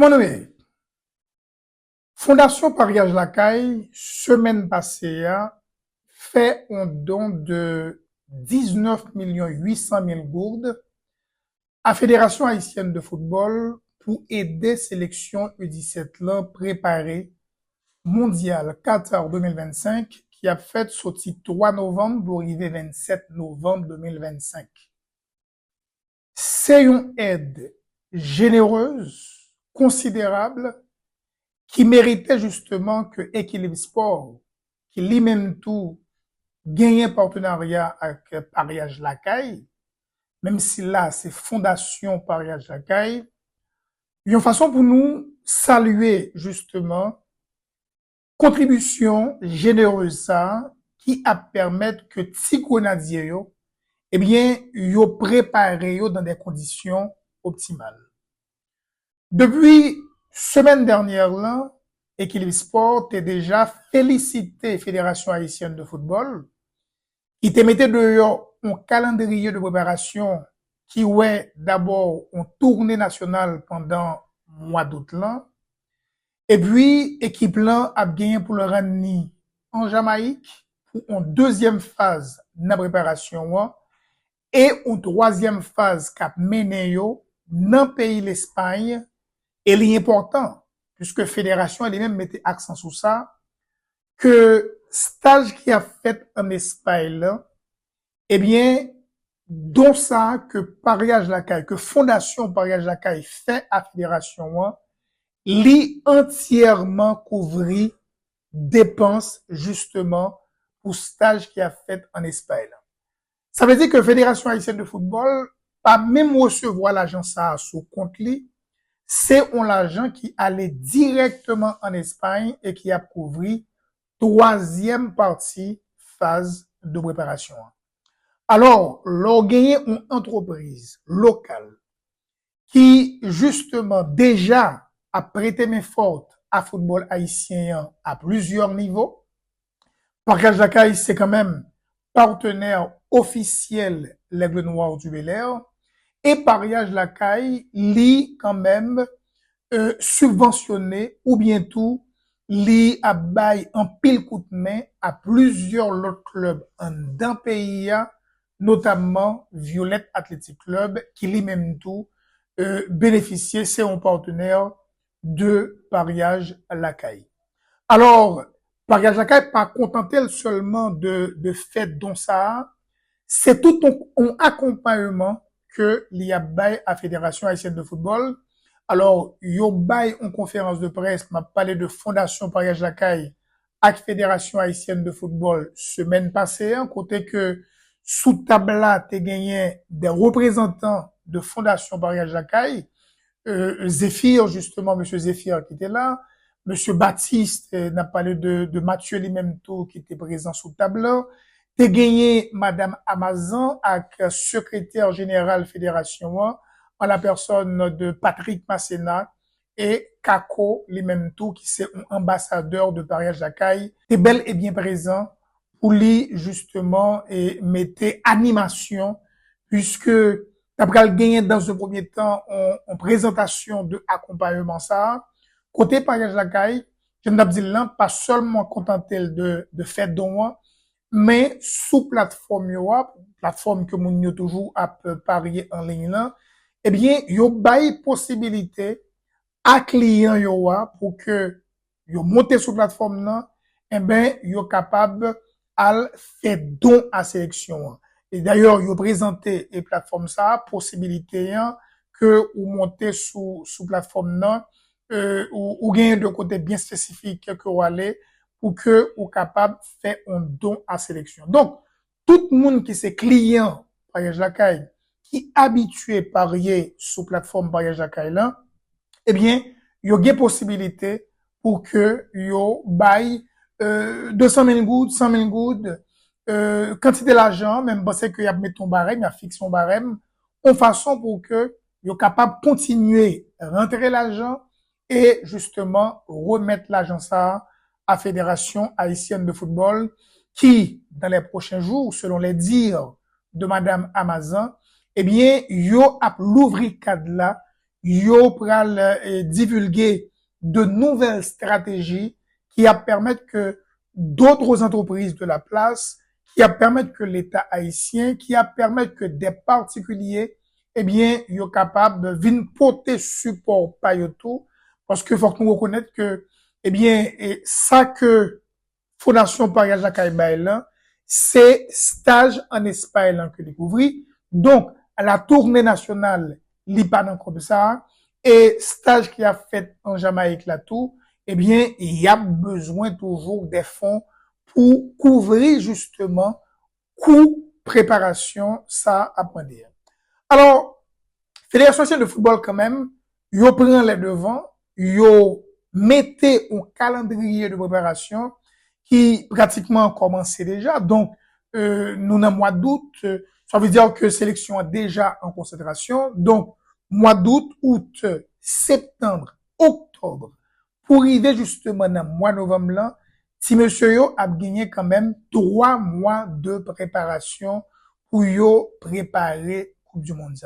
Comment nous Fondation Pariage Lacaille, semaine passée, fait un don de 19 800 000 gourdes à Fédération haïtienne de football pour aider sélection U17 là préparer mondial Qatar 2025 qui a fait sorti 3 novembre pour arriver 27 novembre 2025. C'est une aide généreuse, considérable, qui méritait justement que Équilibre Sport, qui lui-même tout gagne un partenariat avec Pariage Lacaille, même si là c'est Fondation Pariage Lacaille, une façon pour nous saluer justement contribution généreuse ça qui a permettre que ti grenadier yo eh bien yo préparé yo dans des conditions optimales. Depuis semaine dernière là, Équilibre Sport a déjà félicité Fédération haïtienne de football qui te mettait dehors un calendrier de préparation qui ouais d'abord une tournée nationale pendant mois d'août là et puis équipe là a gagné pour le rendre en Jamaïque pour une deuxième phase de la préparation et une troisième phase qu'a mené yo dans pays l'Espagne et l'important puisque fédération elle-même mettait accent sur ça que stage qui a fait en Espagne là, eh bien dont ça que Pariage Lacaille, que Fondation Pariage Lacaille fait à fédération li entièrement couvri dépenses justement pour stage qui a fait en Espagne. Ça veut dire que Fédération haïtienne de football pas même recevoir l'argent ça sous compte li, c'est on l'argent qui allait directement en Espagne et qui a couvri troisième partie phase de préparation. Alors, l'on gagne une entreprise locale qui justement déjà a prêté main forte à football haïtien à plusieurs niveaux. Pariage Lacaille, c'est quand même partenaire officiel l'Aigle Noir du Bel-Air et Pariage Lacaille li quand même subventionné ou bien tout li a bail en pile coup de main à plusieurs autres clubs dans pays notamment Violette Athletic Club qui lui-même tout bénéficier c'est un partenaire de Pariage Lacaille. Alors Pariage Lacaille pas contenté seulement de fait dont ça c'est tout un accompagnement que l'y a bail à Fédération haïtienne de football. Alors, yo bail en conférence de presse, m'a parlé de Fondation Pariage Lacaille avec Fédération haïtienne de football semaine passée, côté que sous tabla t'es gagné des représentants de Fondation Pariage Lacaille, Zéphir, justement, monsieur Zéphir qui était là, monsieur Baptiste, n'a parlé de Mathieu lui-même tout qui était présent sous tableau. T'es gagné madame Amazon avec secrétaire général fédération en la personne de Patrick Masséna et Kako, les mêmes tout, qui c'est un ambassadeur de Pariage Lacaille, t'es bel et bien présent pour lui, justement, et mettre animation, puisque t'as pris le gagner dans un premier temps en présentation de accompagnement ça. Côté Pariage Lacaille, je ne dis là, pas seulement contenté de faire don, mais sous plateforme plateforme que moun yo toujours à parier en ligne là, eh bien, yo bail possibilité à client yo pour que yo monte sur plateforme là, eh ben, yo capable à faire don à sélection. Et d'ailleurs, yo présenté et plateforme ça, possibilité que ou monter sous plateforme là, ou gagne de côté bien spécifique que ou aller pour que ou capable faire un don à sélection. Donc, tout le monde qui c'est client Pariage Lacaille, qui habitué parier sous plateforme Pariage Lacaille là, eh bien, yo gen possibilité pour que yo bail 200 000 gouttes, 100 000 gouttes, quantité d'argent, même c'est que y a mis ton barème, y a fixé son barème, en façon pour que yo capable continuer rentrer l'argent et justement remettre l'argent ça à Fédération haïtienne de football qui, dans les prochains jours, selon les dires de madame Amazon, eh bien, yo a l'ouvri cadre là yo pral divulguer de nouvelles stratégies qui a permettre que d'autres entreprises de la place, qui a permettre que l'État haïtien, qui a permettre que des particuliers, eh bien, yo capable de venir porter support pa yo tout, parce que faut que nous reconnaître que, eh bien, ça que Fondation Paris Jacques là, c'est stage en Espagne que découvri. Donc, à la tournée nationale, li pas nan comme ça, et stage qui a fait en Jamaïque là tout, eh bien, il y a besoin toujours des fonds pour couvrir justement coût préparation, ça à point dire. Alors, Fédération haïtienne de football quand même, yo prend les devants, yo mettez un calendrier de préparation qui pratiquement commencé déjà. Donc, nous dans le mois d'août, ça veut dire que sélection est déjà en concentration. Donc, mois d'août, août, septembre, octobre, pour arriver justement dans le mois de novembre là, si monsieur yo a gagné quand même 3 mois de préparation pour yo préparer Coupe du Monde.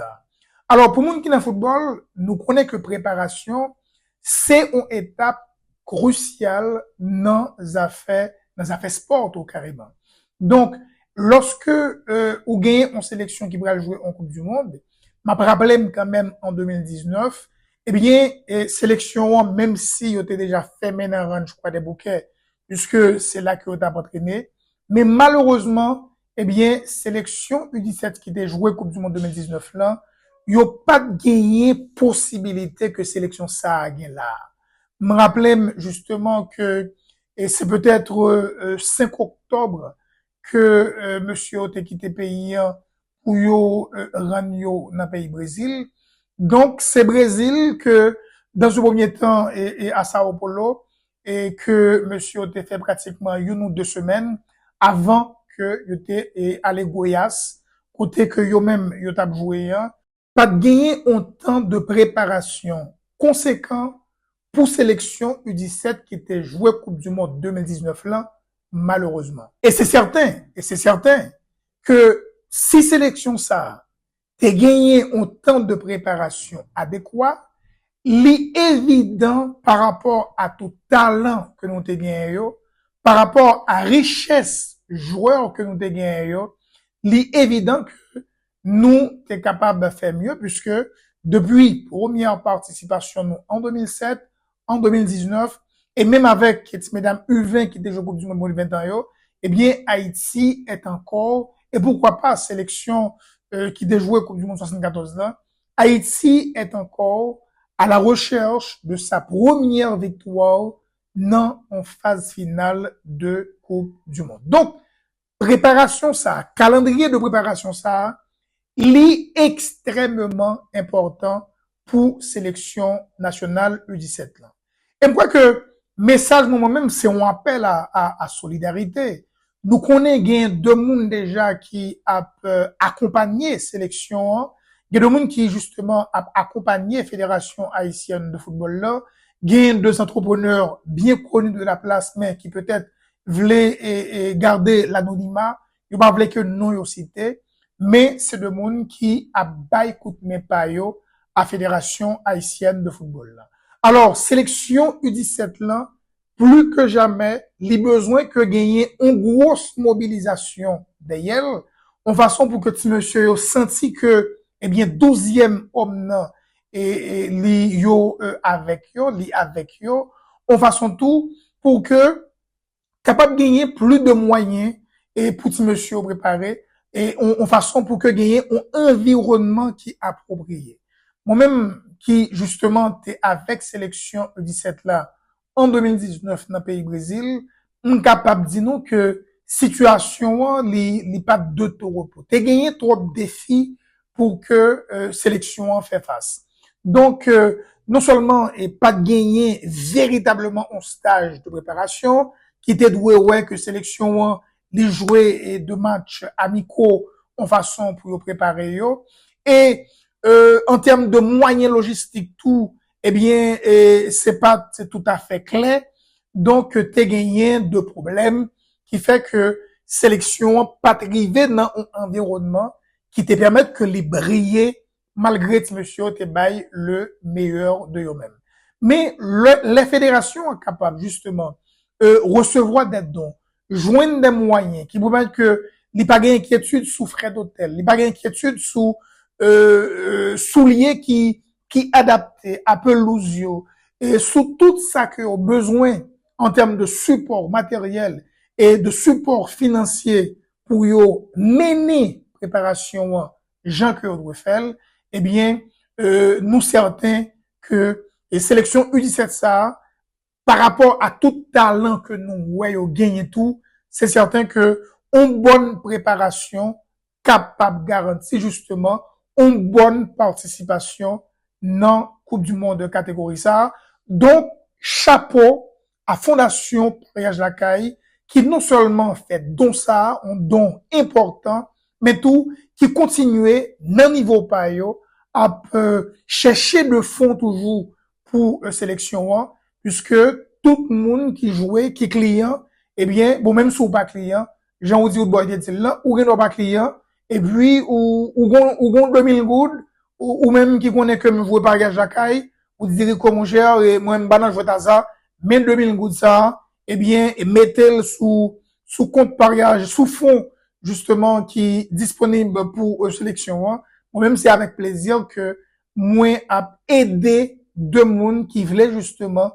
Alors, pour nous qui dans le football, nous connaissons que préparation, c'est une étape cruciale dans les affaires sport au carrément. Donc, lorsque vous gagnez une sélection qui va jouer en Coupe du Monde, m'a rappelé quand même en 2019, eh bien, sélection, même si vous avez déjà fait maintenant, je crois, des bouquets, puisque c'est là que vous avez entraîné, mais malheureusement, eh bien, sélection U17 qui était joué Coupe du Monde 2019 là, il n'y a pas gagné possibilité que sélection ça a gagné là. Me rappelais justement que et c'est peut-être 5 octobre que monsieur a quitté pays pour yo rendre dans pays Brésil. Donc c'est Brésil que dans ce premier temps et à Sao Paulo et que monsieur a fait pratiquement une ou 2 semaines avant que yo te allé Goiás côté que yo même yo t'a joué pas gagné un temps de préparation conséquent pour sélection U17 qui était joué Coupe du Monde 2019 là, malheureusement. Et c'est certain que si sélection ça, t'es gagné un temps de préparation adéquat, l'évident par rapport à tout talent que nous t'es gagné, par rapport à richesse joueurs que nous t'es gagné, l'évident que nous t'es capable de faire mieux puisque depuis première participation nous en 2007, en 2019, et même avec mesdames U20 qui étaient jouées Coupe du Monde 2021, eh bien, Haïti est encore, et pourquoi pas, sélection qui était jouée Coupe du Monde 74 là, Haïti est encore à la recherche de sa première victoire dans en phase finale de Coupe du Monde. Donc, préparation ça, calendrier de préparation ça, il est extrêmement important pour sélection nationale U17 là. Et moi que message moi-même c'est un appel à solidarité. Nous connaissons deux monde déjà qui a accompagné sélection, il y a deux monde qui justement a accompagné Fédération haïtienne de football là, il y a deux entrepreneurs bien connus de la place mais qui peut-être voulaient garder l'anonymat, ils pas voulaient que non yo cité, mais c'est deux monde qui a bail coup de main pa yo à Fédération haïtienne de football là. Alors, sélection U17 là, plus que jamais, les besoins que gagner une grosse mobilisation d'elle, en façon pour que ti monsieur yo senti que, eh bien, 12e homme nan, et li yo avec yo, en façon tout pour que capable gagner plus de moyens et pour ti monsieur préparer et en façon pour que gagner un environnement qui approprié. Moi-même, qui justement était avec sélection U17 là en 2019 dans le pays Brésil, on capable de dire nous que situation li pas de tout repos. T'es gagné trop de défis pour que sélection en fait face. Donc non seulement et pas gagner véritablement un stage de préparation qui était doué ouais que sélection les jouer de matchs amicaux en façon pour préparer yo et en termes de moyens logistiques, tout, eh bien, c'est tout à fait clair. Donc, t'es gagné de problèmes qui fait que sélection pas arriver dans un environnement qui te permet que les briller malgré que monsieur te baille le meilleur de eux-mêmes. Mais les fédérations sont capables justement recevoir des dons, joindre des moyens qui permettent que il pas d'inquiétude sous frais d'hôtel, il pas d'inquiétude sous souliers qui adaptés à pelouse et sous tout ça que ont besoin en termes de support matériel et de support financier pour yo mener préparation Jean que doit faire, eh bien nous certains que les sélections U17 ça par rapport à tout talent que nous voyons gagner tout, c'est certain que une bonne préparation capable garantir justement une bonne participation dans Coupe du Monde de catégorie ça. Donc, chapeau à Fondation Voyage la Caille, qui non seulement fait don ça, un don important, mais tout, qui continue dans niveau payo à chercher de fonds toujours pour sélection, puisque tout le monde qui jouait, qui client, eh bien, bon, même si vous pas client, j'en dis ou boy de là, ou gen pas client, et puis, ou gon 2000 gouttes, ou même qui connaît que me jouer par gage la caille, ou dire comment gère, et moi, m'banan jouer à ça, mais 2000 gouttes ça, eh bien, et mettez-le sous compte pariage, sous fonds, justement, qui disponible pour sélection, moi-même, c'est avec plaisir que moi, a aidé deux monde qui voulaient justement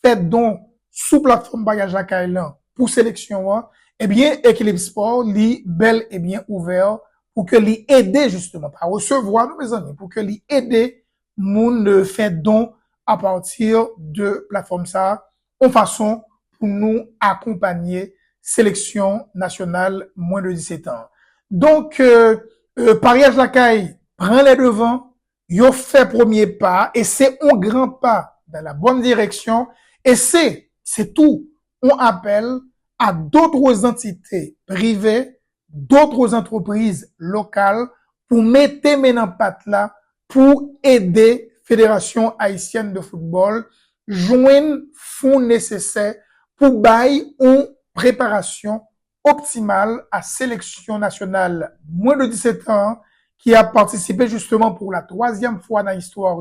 faire don sous plateforme bagage à Kailan pour sélection, eh bien, Équilibre Sport, li bel et bien ouvert pour que li aider justement, pas recevoir, mes amis, pour que li aider moun faire don à partir de plateforme ça, en façon pour nous accompagner sélection nationale moins de 17 ans. Donc, Pariage Lacaille prend les devants, yo fait premier pas, et c'est un grand pas dans la bonne direction, et c'est tout. On appelle à d'autres entités privées, d'autres entreprises locales pour mettre maintenant patte là pour aider Fédération haïtienne de football joindre fonds nécessaires pour bailler une préparation optimale à sélection nationale moins de 17 ans qui a participé justement pour la 3e fois dans l'histoire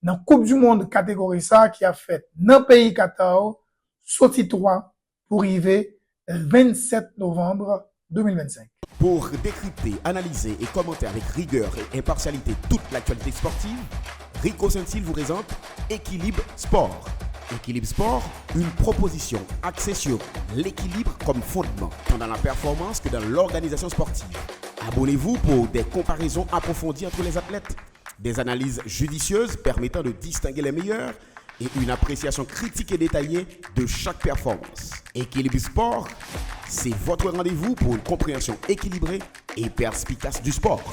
dans Coupe du Monde catégorie ça qui a fait dans le pays Qatar sorti 3 pour arriver le 27 novembre 2025. Pour décrypter, analyser et commenter avec rigueur et impartialité toute l'actualité sportive, Rico Saint-Cyr vous présente Équilibre Sport. Équilibre Sport, une proposition axée sur l'équilibre comme fondement, tant dans la performance que dans l'organisation sportive. Abonnez-vous pour des comparaisons approfondies entre les athlètes, des analyses judicieuses permettant de distinguer les meilleurs et une appréciation critique et détaillée de chaque performance. Équilibre Sport, c'est votre rendez-vous pour une compréhension équilibrée et perspicace du sport.